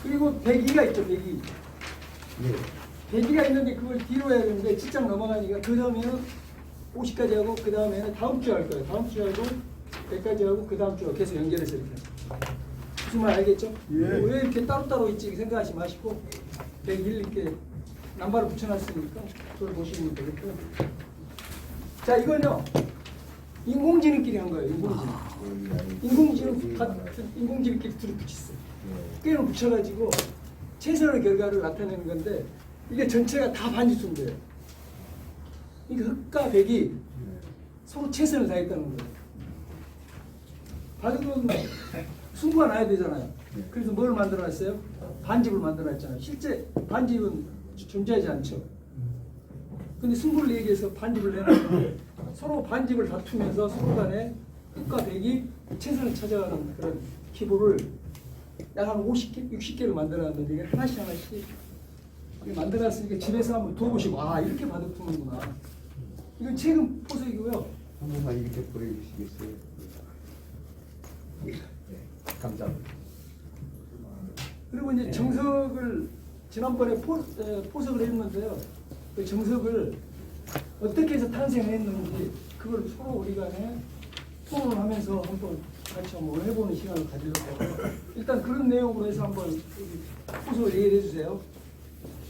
그리고 배기가 있죠, 배기. 네. 배기가 있는데 그걸 뒤로 해야 되는데 직장 넘어가니까 그 다음에는 50까지 하고 그 다음에는 다음 주에 할 거예요. 다음 주에 하고 100까지 하고 그 다음 주에 계속 연결해서 이렇게. 무슨 말 알겠죠? 예. 왜 이렇게 따로따로 있지 생각하지 마시고 101 이렇게 남바를 붙여놨으니까 그걸 보시면 되겠고요. 자, 이건요. 인공지능끼리 한 거예요. 인공지능. 인공지능끼리 둘이 붙였어요. 깨를 붙여가지고 최선의 결과를 나타내는 건데 이게 전체가 다 반지수인데요. 그러니까 흑과 백이 서로 최선을 다했다는 거예요. 바둑은 승부가 나야 되잖아요. 그래서 뭘 만들어놨어요? 반집을 만들어놨잖아요. 실제 반집은 존재하지 않죠. 근데 승부를 얘기해서 반집을 내놨는데 서로 반집을 다투면서 서로 간에 흑과 백이 최선을 찾아가는 그런 기보를 약 한 50개, 60개를 만들어놨는데 이게 하나씩 만들어놨으니까 집에서 한번 둬보시고 아 이렇게 바둑 두는구나. 이건 최근 포석이고요. 한 번만 이렇게 보여주시겠어요? 네, 감사합니다. 그리고 이제 정석을 지난번에 포석을 했는데요. 그 정석을 어떻게 해서 탄생했는지 그걸 서로 우리 간에 토론을 하면서 한번 같이 한번 해보는 시간을 가지려고 해요. 일단 그런 내용으로 해서 한번 포석을 얘기해 주세요.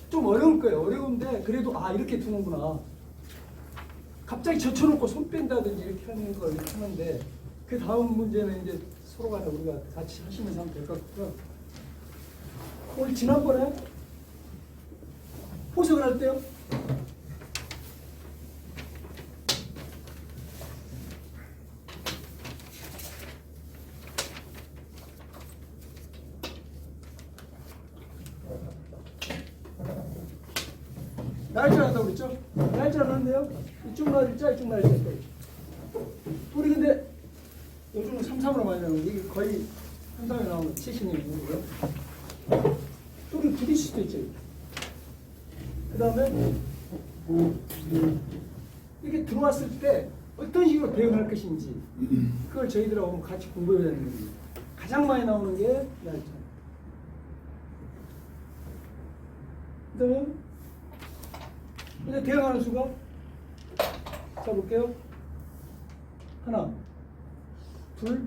좀 어려울 거예요. 어려운데 그래도 아 이렇게 두는구나. 갑자기 젖혀놓고 손 뺀다든지 이렇게 하는 걸 이렇게 하는데 그 다음 문제는 이제 서로 간에 우리가 같이 하시면서 하면 될 것 같고요. 오늘 지난번에 포석을 할 때요. 날짜 한다고 그랬죠? 날짜를 하는데요. 이쪽 날짜, 이쪽 날짜. 우리 근데 요즘은 3-3으로 많이 나오는 이게 거의 한 방에 나오는 70년이고요. 또 우리 부딪힐 수도 있죠. 그 다음에 이게 들어왔을 때 어떤 식으로 대응할 것인지 그걸 저희들하고 같이 공부해야 되는 겁니다. 가장 많이 나오는 게 날짜. 그 다음에 이제 대응하는 수가 자 볼게요. 하나, 둘,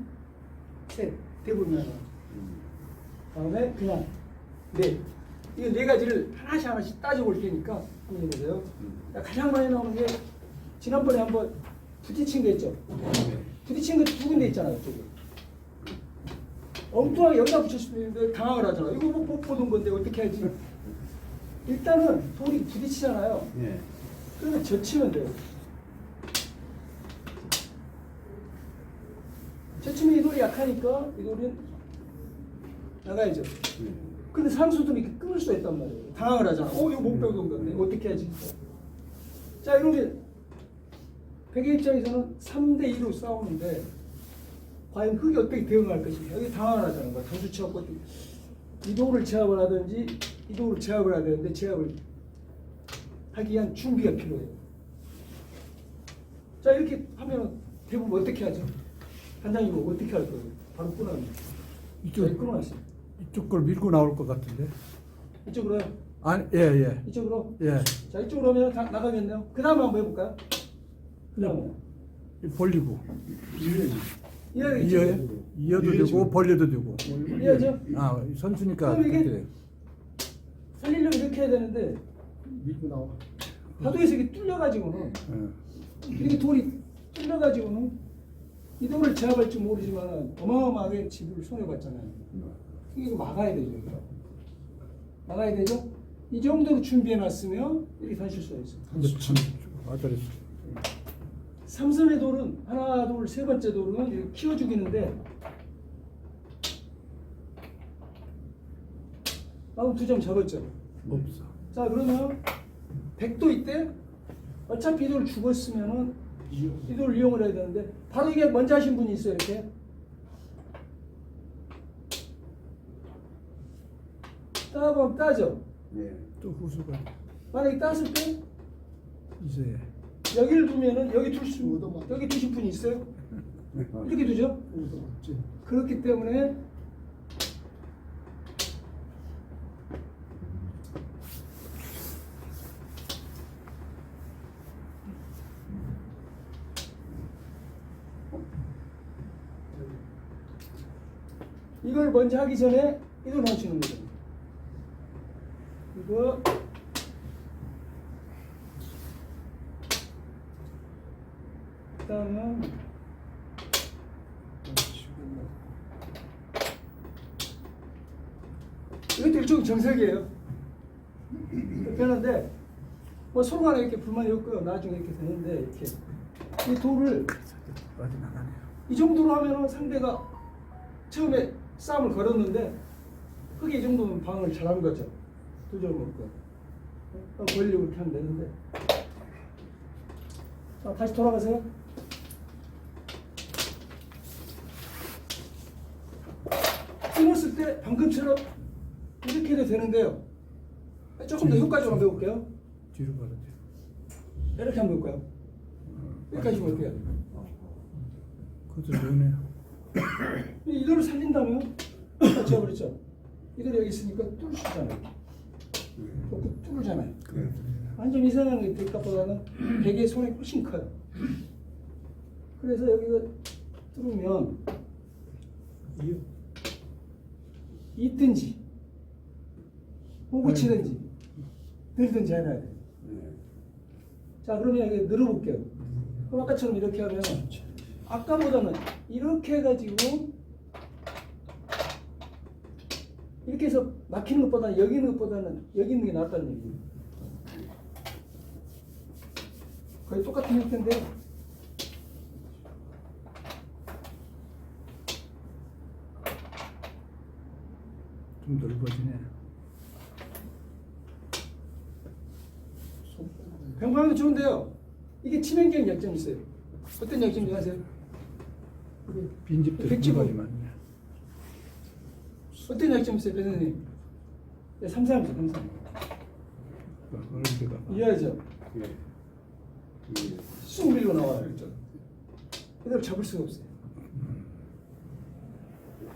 셋. 대부분 하나. 다음에 그냥 넷. 이 네 가지를 하나씩 따져볼 테니까 한번 해보세요. 가장 많이 나오는 게 지난번에 한번 부딪힌 거 있죠. 부딪힌 거 두 군데 있잖아요. 저기. 엉뚱하게 여기다 붙일 수도 있는데 당황을 하잖아. 이거 못 보던 건데 어떻게 하지? 일단은 돌이 부딪히잖아요. 네. 그러면 젖히면 돼요. 젖히면 이 돌이 약하니까 이 돌은 나가야죠. 근데 상수들이 이렇게 끊을 수가 있단 말이에요. 당황을 하잖아. 이거 못 배우던 건데 어떻게 하지? 자, 이러면 백의 입장에서는 3대2로 싸우는데 과연 흑이 어떻게 대응할 것인가? 여기 당황을 하잖아요. 당수 치갖고 이 돌을 제압을 하든지 이 돌을 제압을 해야 되는데 제압을 하기 위한 준비가 필요해요. 자, 이렇게 하면 대부분 어떻게 하죠? 단장님 어떻게 할 거예요? 바로 끊어냅니다. 끊어놨어요. 이쪽 걸 밀고 나올 것 같은데. 이쪽으로요? 아니, 예. 이쪽으로? 예. 자, 이쪽으로 하면 나가겠네요. 그 다음에 한번 해볼까요? 그 다음에 벌리고. 이어야겠죠? 이어도 되고, 벌려도 되고. 이어죠? 아, 선수니까. 그럼 이게 그렇게. 살리려면 이렇게 해야 되는데 밀고 나와. 바둑에서 이게 뚫려가지고는 이렇게 돌이 뚫려가지고는 이 돌을 제압할 줄 모르지만 어마어마하게 집을 손해봤잖아요. 이거 막아야 되죠. 이거. 막아야 되죠? 이 정도로 준비해놨으면 이렇게 다실 수가 있어요. 아들이. 삼선의 돌은 하나, 둘, 세 번째 돌은 이렇게 키워 죽이는데 방금 2점 잡았죠? 없어. 자, 그러면 100도 있대? 어차피 이 돌을 죽었으면은 이 돌을 이용을 해야 되는데 바로 이게 먼저 하신 분이 있어요. 이렇게 따보면 따죠? 네. 또 후수가 만약에 땄을 때 있어야. 여기를 두면은 여기 두실 분이 있어요? 이렇게 두죠? 그렇기 때문에 이걸 먼저 하기 전에 이걸 맞추는 거죠. 이거 그다음은 이것도 일종의 정석이에요. 그런데 뭐 서로 간에 이렇게 불만이 없고요. 나중에 이렇게 되는데 이렇게 이 돌을 빠져나가네요. 이 정도로 하면은 상대가 처음에 싸움을 걸었는데 그게 이 정도면 방어를 잘한 거죠. 두 점 먹고 걸리고 이렇게 하면 되는데. 자, 다시 돌아가세요. 숨었을 때 방금처럼 이렇게 해도 되는데요. 조금 더 효과적으로 한번 해볼게요. 뒤로 가야 돼. 이렇게 한번 해볼까요? 이렇게 하시면 어때요? 그것도 좋네요. 이거를 살린다면 아까 제가 그랬죠. 이거를 여기 있으니까 뚫잖아요. 뚫잖아요. 완전 이상한 게 될것보다는 베개의 손이 훨씬 커요. 그래서 여기서 뚫으면 있든지 호구 치든지 들든지 해놔야 돼요. 자, 그러면 여기 늘어볼게요. 그럼 아까처럼 이렇게 하면 아까보다는 이렇게 해가지고 이렇게 해서 막히는 것보다는 여기 있는 것보다는 여기 있는 게 낫다는 얘기예요. 거의 똑같은 형태인데 좀 넓어지네. 병방도 좋은데요. 이게 치명적인 약점이 있어요. 어떤 약점인지 아세요? 빈집들 백지고. 불만이 많네. 어떤 약점이 있어요, 변호사님? 네, 3-3이죠, 3-3. 그런 데가 이해하죠? 예. 쑥 밀고 나와요, 그렇죠? 그대로 잡을 수가 없어요.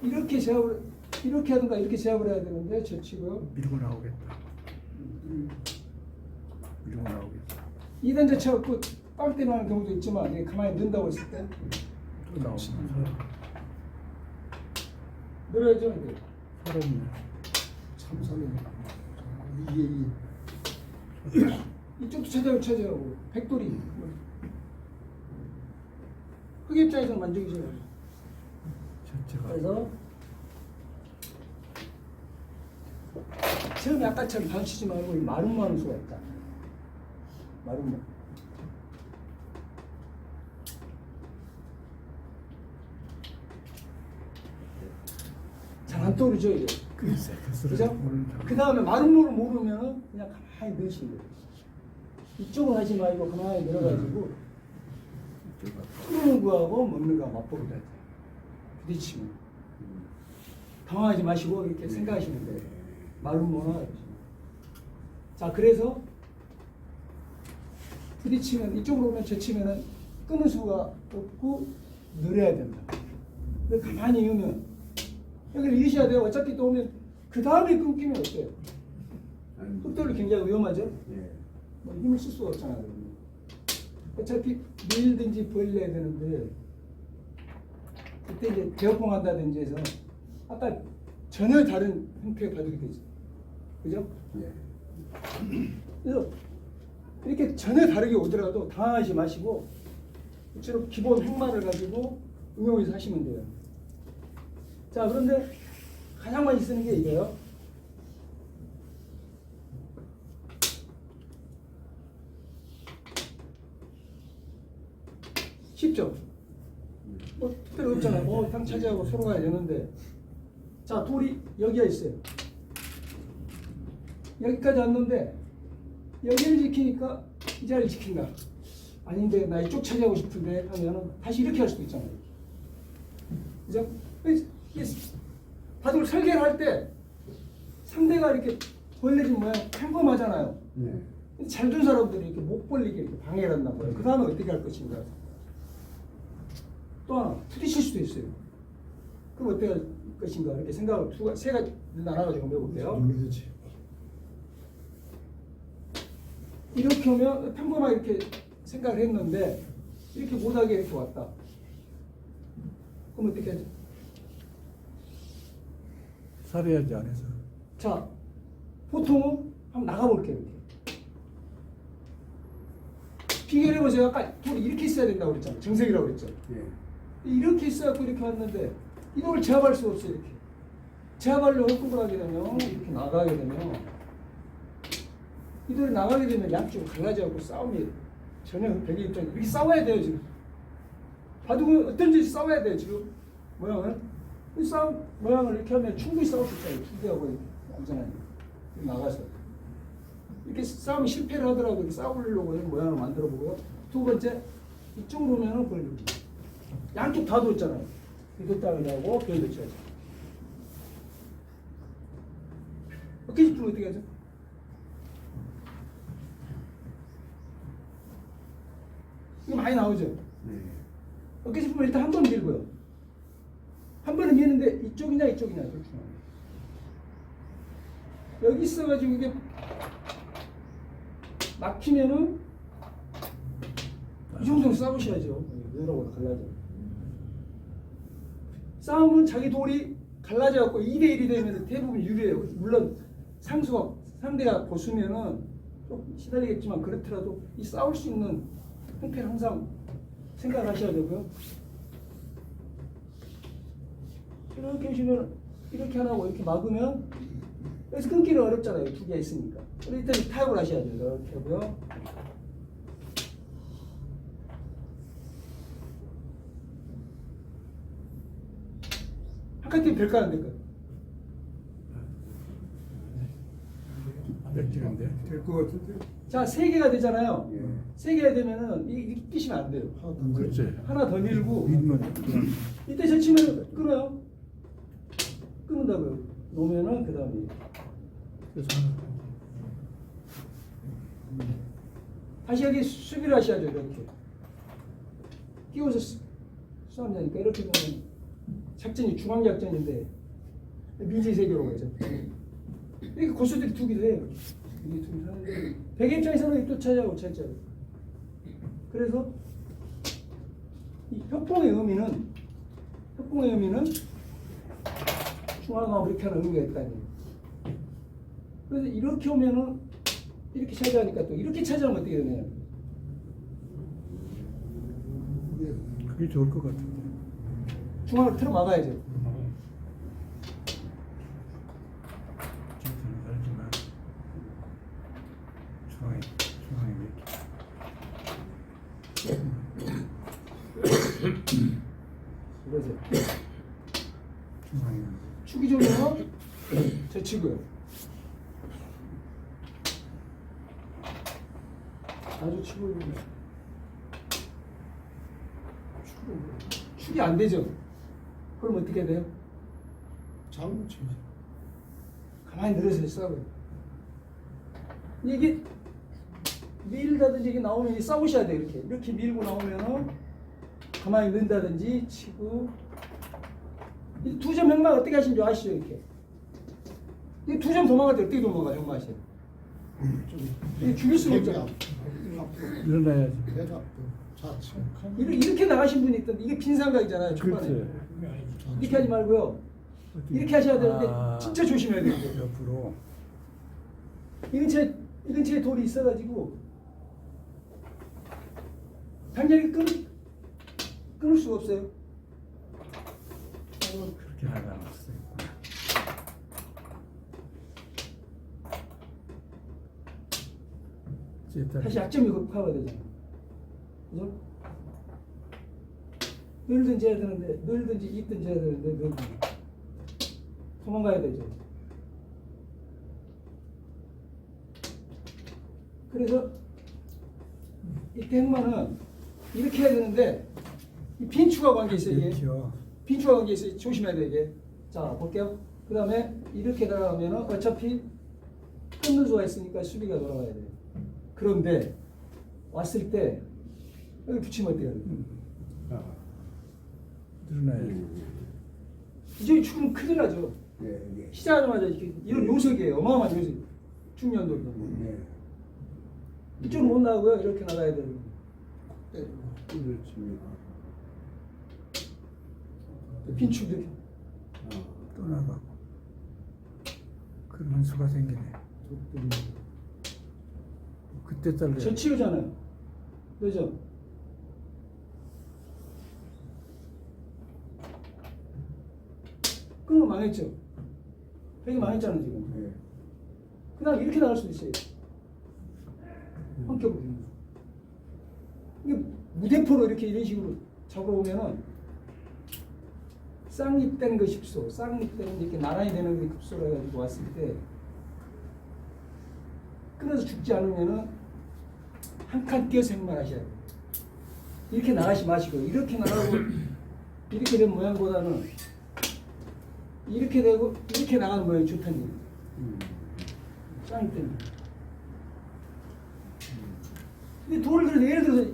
이렇게 제압을, 이렇게 하든가 이렇게 제압을 해야 되는데, 저 치고요. 밀고 나오겠다. 밀고 나오겠다. 2단 자체가 빵 때리는 경우도 있지만, 이게 가만히 넣는다고 했을 때, 또 나오면서 늘어야죠, 이게. 서럽네. 참 설레네. 이쪽도 찾아오고, 백돌이. 흑 입장에서는 만족이죠. 전체가 그래서 처음에 아까처럼 방치지 말고 마름모하는 수가 있다. 마름모. 잘 안 떠오르죠 이게. 글쎄, 그죠? 모른다. 그 다음에 마름모를 모르면은 그냥 가만히 넣으시는 거예요. 이쪽은 하지 말고 가만히 넣어가지고 뚫는 거하고 먹는 거하고 맛보기로 해야 돼요. 부딪히면. 당황하지 마시고 이렇게 생각하시면 돼요. 마름모나 이러시면. 자, 그래서 부딪히면 이쪽으로 오면 젖히면은 끄는 수가 없고 늘어야 된다. 근데 가만히 있으면 여기를 이으셔야 돼요. 어차피 또 오면 그 다음에 끊기면 어때요? 흑돌이 굉장히 위험하죠? 예. 뭐 힘을 쓸 수가 없잖아요. 그러면. 어차피 밀든지 벌려야 되는데 그때 이제 제어봉 한다든지 해서 아까 전혀 다른 형태의 바둑이 되죠. 그죠? 예. 그래서 이렇게 전혀 다르게 오더라도 당황하지 마시고 이처럼 기본 핵말을 가지고 응용해서 하시면 돼요. 자, 그런데 가장 많이 쓰는 게 이거예요. 쉽죠? 뭐 특별히 없잖아요. 당 차지하고 서로 가야 되는데. 자, 돌이 여기가 있어요. 여기까지 왔는데 여기를 지키니까 이 자리를 지킨다. 아닌데 나 이쪽 차지하고 싶은데 하면은 다시 이렇게 할 수도 있잖아요. 그죠? 바둑을 설계를 할 때 상대가 이렇게 벌려진 모양 평범하잖아요. 네. 잘 둔 사람들이 이렇게 못 벌리게 이렇게 방해를 한단 말이에요. 그 다음에 어떻게 할 것인가. 또 하나 부딪힐 수도 있어요. 그럼 어떻게 할 것인가 이렇게 생각을 세 가지 나눠가지고 해볼게요. 모르지. 이렇게 하면 평범하게 이렇게 생각을 했는데 이렇게 못하게 이렇게 왔다. 그럼 어떻게 하죠? 살해야지 안에서. 자, 보통은 한번 나가볼게요. 이렇게. 비교해보세요. 아까 돌이 이렇게 있어야 된다고 그랬잖아요. 정석이라고 그랬죠. 예. 이렇게 있어갖고 이렇게 왔는데 이 돌을 제압할 수가 없어요. 이렇게. 제압하려고 헛구을 하게 되면 이렇게 나가게 되면 이 돌이 나가게 되면 양쪽으로 갈라져갖고 싸움이 전혀 백의 입장에 이렇게 싸워야 돼요. 지금. 바둑은 어떤지 싸워야 돼요. 지금 모양을. 이 싸움 모양을 이렇게 하면 충분히 싸울 수 있어요. 두 개하고 이렇게 완전하게 나가서 이렇게 싸움이 실패를 하더라도 이렇게 싸우려고 이런 모양을 만들어 보고 두 번째 이쪽으로 오면은 벌리고 양쪽 다 뒀잖아요. 뒀다고 하고 별도 쳐야죠. 어깨 집중 어떻게 하죠? 이거 많이 나오죠? 네. 어깨 짚으면 일단 한 번 밀고요. 한 번은 미는데 이쪽이냐 이쪽이냐 둘 중 하나. 여기 있어가지고 이게 막히면은 이 정도는 싸우셔야죠. 여러분 갈라져. 싸움은 자기 돌이 갈라져갖고 2대1이 되면 대부분 유리해요. 물론 상대가 보수면은 좀 시달리겠지만 그렇더라도 이 싸울 수 있는 형태를 항상 생각하셔야 되고요. 이렇게 하시면 이렇게 하나고 이렇게 막으면 여기서 끊기는 어렵잖아요. 두 개 있으니까. 일단 타협을 하셔야 돼요. 이렇게 하고요. 한 칸쯤 될까 안 될까요? 뺏기는데. 될 것 같은데. 자, 세 개가 되잖아요. 예. 세 개가 되면은 이게 뛰시면 안 돼요. 그렇지. 하나 더 밀고 밀면 이때 젖히면 끊어요. 끊는다고요. 놓으면은 그 다음에 그래서 다시 여기 수비를 하셔야죠. 이렇게 끼워서 싸움자니까 이렇게 보면 작전이 중앙작전인데 민지세계로 가죠. 이렇게 고수들이 두 개도 해요. 이게 두 개 하는데 백의 입장에서는 또 찾아오고 찾아요. 그래서 이 협공의 의미는 중앙하고 이렇게 하는 의미가 있다니. 그래서 이렇게 오면은 이렇게 차지하니까 또 이렇게 차지하면 어떻게 되냐? 그게 좋을 것 같은데. 중앙을 틀어 막아야죠. 정서는 알지만 중앙에 그러세요. 중앙에 축이 좋으면 저 치고요. 아주 치고 축이 안 되죠. 그럼 어떻게 해야 돼요? 장구 치지. 가만히 늘어서 싸워요. 이게 밀다든지 이게 나오면 싸우셔야 돼요. 이렇게 밀고 나오면은 가만히 넣는다든지 치고 이 두 점 행방 어떻게 하시는지 아시죠? 이렇게 이 두 점 도망갈 때 어떻게 도망가요? 형마시요. 이 죽일 수가 없잖아. 일어나야지. 내가 좌측. 이렇게 나가신 분이 있던데 이게 빈상각이잖아요. 초반에. 그렇지. 이렇게 하지 말고요. 이렇게 하셔야 되는데 진짜 조심해야 돼요. 옆으로. 이 근처에 돌이 있어가지고 당연히 끊을 수가 없어요. 그렇게 나가놨어요. 다시 약점이 급하가 되잖아요. 그죠? 늘든지 해야 되는데 늘든지 있든지 해야 되는데 늘든지 도망가야 되죠. 그래서 이때 행마는 이렇게 해야 되는데 이 빈축하고 관계 있어요. 이게 그렇죠. 빈축하고 관계 있어요. 조심해야 돼 이게. 자 볼게요. 그 다음에 이렇게 나가면 어차피 끊는 수가 있으니까 수비가 돌아가야 돼요. 그런데 왔을 때 여기 붙이면 어때요? 일어나야지. 이제 축은 큰일 나죠. 예, 예. 시작하자마자 이렇게 이런 요석이에요. 어마어마한 요석. 중년도. 예. 이쪽은 못 나가고요. 이렇게 나가야 돼요. 꿀을 칩니다. 빈축 이렇게. 또 나가고. 그런 수가 생기네. 그때 잘려. 저 치우잖아요. 그죠? 그럼 망했죠. 되게 망했잖아요, 지금. 네. 그냥 이렇게 나갈 수도 있어요. 한겹으로. 이게 무대포로 이렇게 이런 식으로 잡아오면은 쌍립되는 것이 급소, 쌍립되는 이렇게 나란히 되는 게 급소로 해가지고 왔을 때 끊어서 죽지 않으면은 한 칸 띄어서 행만하셔야 돼요. 이렇게 나가시 마시고 이렇게 나가고 이렇게 된 모양보다는 이렇게 되고 이렇게 나가는 모양이 좋다는 얘기예요. 쌍립되는. 근데 돌을 들어서 예를 들어서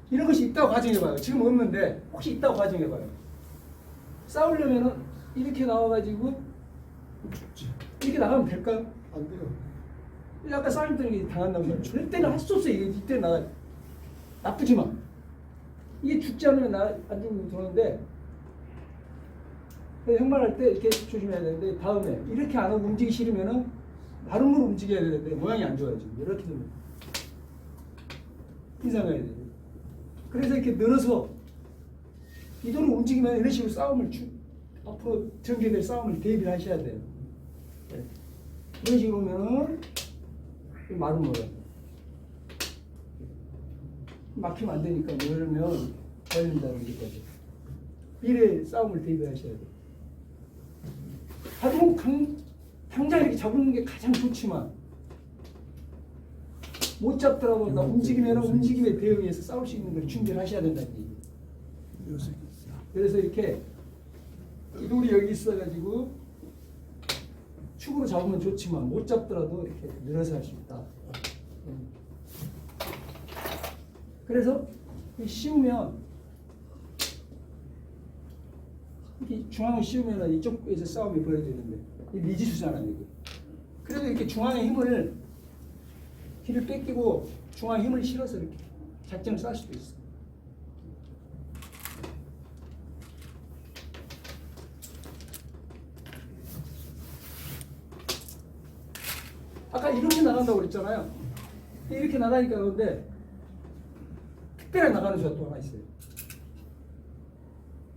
이런 것이 있다고 가정해봐요. 지금 없는데 혹시 있다고 가정해봐요. 싸우려면은 이렇게 나와가지고 이렇게 나가면 될까요? 안 돼요. 아까 싸움들이 당한단 말이에요. 절대는 할 수 없어요. 이때 나가 나쁘지만 이게 죽지 않으면 안 죽으면 되는데 형말할 때 이렇게 조심해야 되는데 다음에 이렇게 안 하고 움직이기 싫으면은 발음으로 움직여야 되는데 모양이 안 좋아요. 지금 이렇게 되면 이상해야 돼요. 그래서 이렇게 늘어서 이도로 움직이면 이런 식으로 싸움을 앞으로 전개될 싸움을 대비를 하셔야 돼요. 네. 이런 식으로 오면은 말은 뭐예요? 막히면 안 되니까 열면 걸린다는 얘기까지. 미래의 싸움을 대비하셔야 돼요. 하도 당장 이렇게 잡는 게 가장 좋지만 못 잡더라도 나 움직이면 움직임에 대응해서 싸울 수 있는 걸 준비를 하셔야 된다는 얘기예요. 요새 그래서 이렇게 이 돌이 여기 있어가지고 축으로 잡으면 좋지만 못 잡더라도 이렇게 늘어서 할 수 있다. 그래서 씌우면 이렇게 중앙을 씌우면 이쪽에서 싸움이 벌어지는데 이 미지수잖아요. 이게. 그래도 이렇게 중앙의 힘을 뺏기고 중앙의 힘을 실어서 이렇게 작전을 쌀 수도 있어. 아까 이렇게 나간다고 그랬잖아요. 이렇게 나가니까 그런데 특별하게 나가는 수가 또 하나 있어요.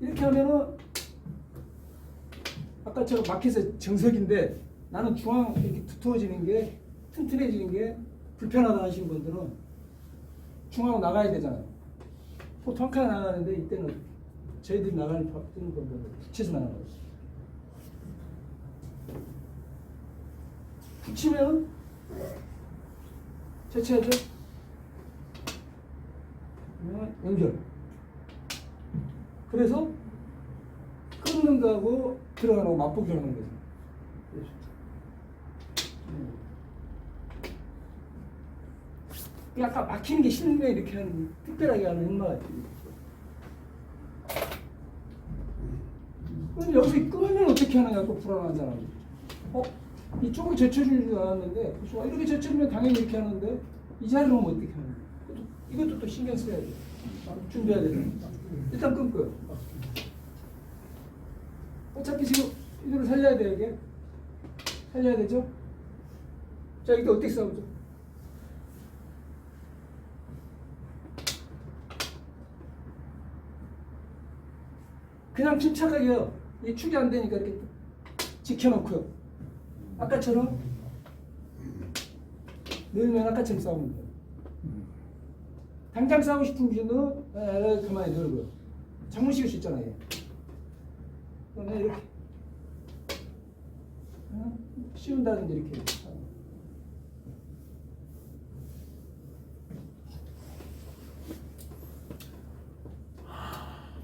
이렇게 하면은 아까처럼 막혀서 정석인데 나는 중앙 이렇게 두터워지는 게 튼튼해지는 게 불편하다 하시는 분들은 중앙으로 나가야 되잖아요. 보통 한 칸 나가는데 이때는 저희들이 나가는 분들은 붙여서 나가는 거죠. 붙이면 채취하죠. 그러면 연결. 그래서 끊는 거하고 들어가는 거 맞보기 하는 거죠. 아까 막히는 게 싫은데 이렇게 하는 특별하게 하는 행마가 있죠. 그럼 여기서 끄면 어떻게 하느냐 또 불안하잖아. 이쪽을 제쳐주는 줄 알았는데 이렇게 제쳐주면 당연히 이렇게 하는데 이 자리로 오면 어떻게 하는 거야? 이것도 또 신경 써야 돼. 준비해야 되니까. 일단 끊고요. 어차피 지금 이대로 살려야 돼 이게. 살려야 되죠? 자 이때 어떻게 싸우죠? 그냥 침착하게요. 이 축이 안 되니까 이렇게 지켜놓고요. 아까처럼 늘면 아까처럼 싸우면 돼요. 당장 싸우고 싶은 분은 가만히 늘고요. 장문 씌울 수 있잖아요. 그러면 이렇게 씌운다든지 이렇게.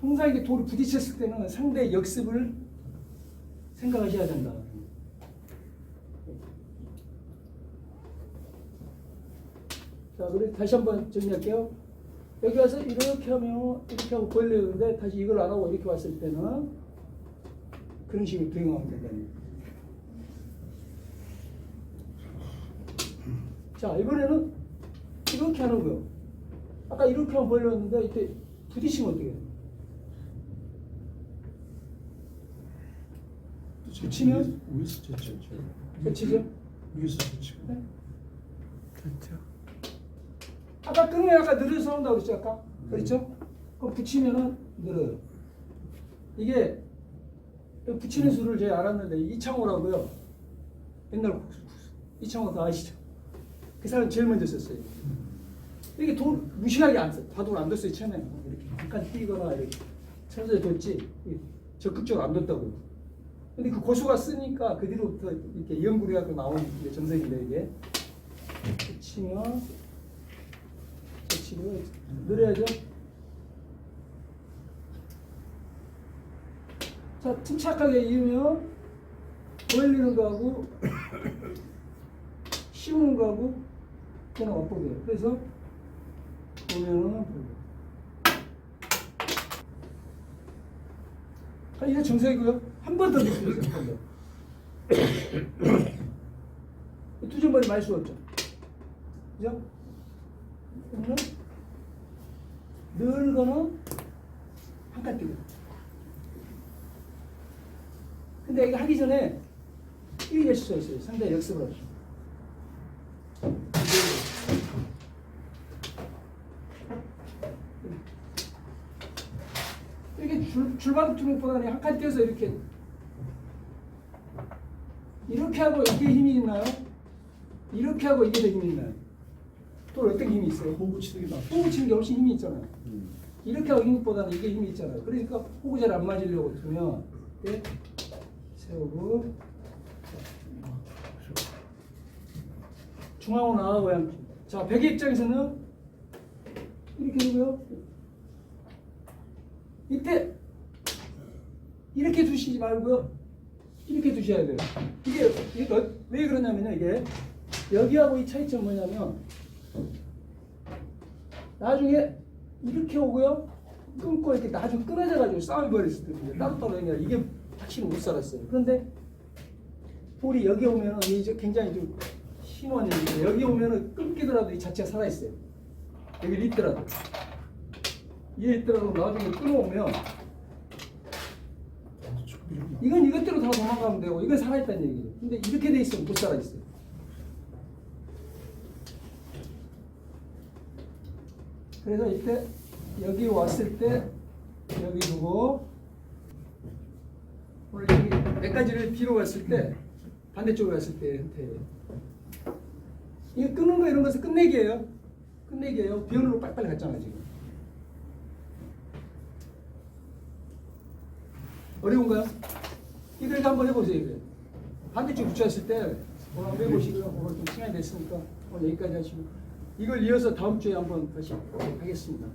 항상 이게 돌을 부딪혔을 때는 상대의 역습을 생각하셔야 된다. 자, 그리고 다시 한번 정리할게요. 여기 와서 이렇게 하면 이렇게 하고 벌려는데 다시 이걸 안 하고 이렇게 왔을 때는 그런 식으로 대응하면 된다는 얘기예요. 자, 이번에는 이렇게 하는 거예요. 아까 이렇게 하면 벌렸는데 이때 부딪히면 어떻게 해요? 붙이면 위에서 제치죠. 끝이죠? 위에서 제치고. 네. 그렇죠. 아까 끊으면 아까 늘어서 나온다고 그랬죠 아까? 그렇죠? 그럼 붙이면은 늘어요. 이게 붙이는 수를 제가 알았는데 이창호라고요. 옛날 이창호 다 아시죠? 그 사람 제일 먼저 썼어요. 이렇게 돈 무시하게 안 써. 다돈 안 뒀어요 처음에. 이렇게 잠깐 뛰거나 이렇게 천천히 뒀지 적극적으로 안 뒀다고. 근데 그 고수가 쓰니까 그 뒤로부터 이렇게 연구를 해갖고 나온 게 정석인데 이게 붙이면 제치고 늘어야죠. 자, 침착하게 이으면 벌리는 거하고 씌우는 거하고 그냥 엇보게요. 그래서 보면은 이게 정석이고요. 한 번 더 넣으세요. 한 번 더. 두점머리 많이 씌웠죠. 그죠? 그러면 늘거는 한 칸 뛰고. 근데 이거 하기 전에 이게 실수했어요. 상당히 역습을 하죠. 이렇게 줄바닥 주먹보다는 한 칸 띄어서 이렇게 하고 이게 힘이 있나요? 이렇게 하고 이게 더 힘이 있나요? 또 어떤 힘이 있어요? 호구 치는 게 낫죠. 호구 치는 게 훨씬 힘이 있잖아요. 이렇게 하고 힘보다는 이게 힘이 있잖아요. 그러니까 호구 잘 안 맞으려고 두면 이때 세우고 중앙으로 나가고 양쪽. 자, 백의 입장에서는 이렇게 되고요. 이때 이렇게 두시지 말고요. 이렇게 두셔야 돼요. 이게 왜 그러냐면요. 이게 여기하고 이 차이점 뭐냐면 나중에 이렇게 오고요. 끊고 이렇게 나중에 끊어져가지고 싸움이 벌어졌을 때 따로따로 아니라 이게 확실히 못 살았어요. 그런데 볼이 여기 오면은 이게 굉장히 좀 신원이 있는데 여기 오면은 끊기더라도 이 자체가 살아있어요. 여기 있더라도. 얘 있더라도 나중에 끊어오면 이건 이것대로 다 도망가면 되고 이건 살아있다는 얘기죠. 근데 이렇게 돼 있으면 못 살아있어요. 그래서 이때 여기 왔을 때 여기 두고 오늘 여기 몇 가지를 뒤로 갔을 때 반대쪽으로 갔을 때 형태예요. 이거 끊는 거 이런 것은 끝내기예요. 끝내기예요. 변으로 빨리빨리 갔잖아요 지금. 어려운가요? 이걸 한번 해보세요. 이거. 반대쪽 붙였을 때 오늘 한번 해보시고요. 오늘 좀 시간이 됐으니까 오늘 여기까지 하시고 이걸 이어서 다음 주에 한번 다시 하겠습니다.